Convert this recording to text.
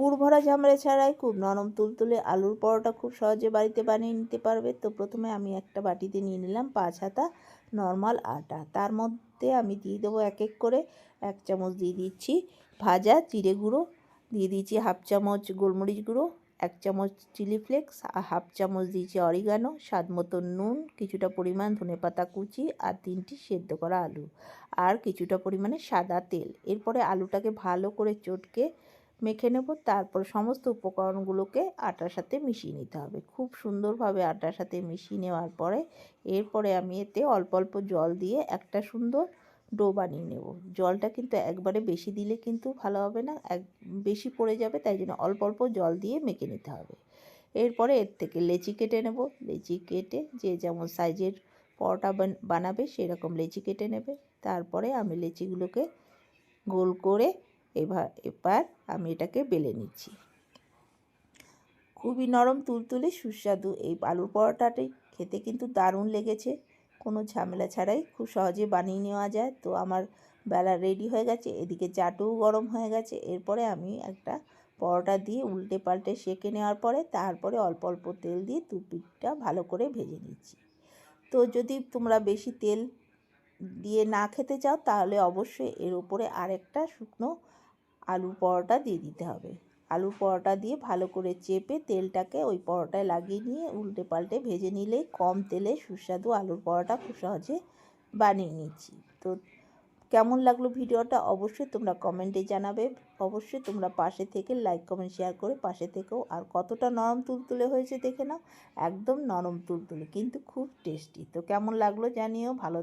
পুর ভরা ঝামেলা ছাড়াই খুব নরম তুলতুলে আলুর পরোটা খুব সহজে বাড়িতে বানিয়ে নিতে পারবে। তো প্রথমে আমি একটা বাটিতে নিয়ে নিলাম 5 হাতা নর্মাল আটা। তার মধ্যে আমি দিয়ে দেবো এক এক করে 1 চামচ দিয়ে দিচ্ছি ভাজা জিরে গুঁড়ো, দিয়ে দিচ্ছি হাফ চামচ গোলমরিচ গুঁড়ো, 1 চামচ চিলি ফ্লেক্স, আর হাফ চামচ দিয়েছি অরিগানো, স্বাদ মতো নুন, কিছুটা পরিমাণ ধনেপাতা কুচি, আর 3টি সেদ্ধ করা আলু, আর কিছুটা পরিমাণে সাদা তেল। এরপরে আলুটাকে ভালো করে চটকে মেখে নেব। তারপর সমস্ত উপকরণগুলোকে আটার সাথে মিশিয়ে নিতে হবে। খুব সুন্দরভাবে আটার সাথে মিশিয়ে নেওয়ার পরে এরপরে আমি এতে অল্প অল্প জল দিয়ে একটা সুন্দর ডো বানিয়ে নেব। জলটা কিন্তু একবারে বেশি দিলে কিন্তু ভালো হবে না, বেশি পড়ে যাবে, তাই জন্য অল্প অল্প জল দিয়ে মেখে নিতে হবে। এরপরে এর থেকে লেচি কেটে নেব। লেচি কেটে যে যেমন সাইজের পরোটা বানাবে সেরকম লেচি কেটে নেবে। তারপরে আমি লেচিগুলোকে গোল করে এবার আমি এটাকে বেলে নিচ্ছি। খুবই নরম তুলতুলে সুস্বাদু এই আলুর পরোটাটি খেতে কিন্তু দারুণ লেগেছে। কোনো ঝামেলা ছাড়াই খুব সহজে বানিয়ে নেওয়া যায়। তো আমার বেলা রেডি হয়ে গেছে, এদিকে চাটুও গরম হয়ে গেছে। এরপরে আমি একটা পরোটা দিয়ে উল্টে পাল্টে সেঁকে নেওয়ার পরে তারপরে অল্প অল্প তেল দিয়ে দু পিঠটা ভালো করে ভেজে নিচ্ছি। তো যদি তোমরা বেশি তেল দিয়ে না খেতে চাও তাহলে অবশ্যই এর উপরে আরেকটা শুকনো আলুর পরোটা দিয়ে দিতে হবে। আলুর পরোটা দিয়ে ভালো করে চেপে তেলটাকে ওই পরোটায় লাগিয়ে নিয়ে উল্টে পাল্টে ভেজে নিলেই কম তেলে সুস্বাদু আলুর পরোটা খুব সহজে বানিয়ে নিচ্ছি। তো কেমন লাগলো ভিডিওটা অবশ্যই তোমরা কমেন্টে জানাবে। অবশ্যই তোমরা পাশে থেকে লাইক কমেন্ট শেয়ার করে পাশে থেকেও। আর কতটা নরম তুলতুলে হয়েছে দেখে নাও, একদম নরম তুলতুলে কিন্তু খুব টেস্টি। তো কেমন লাগলো জানিও। ভালো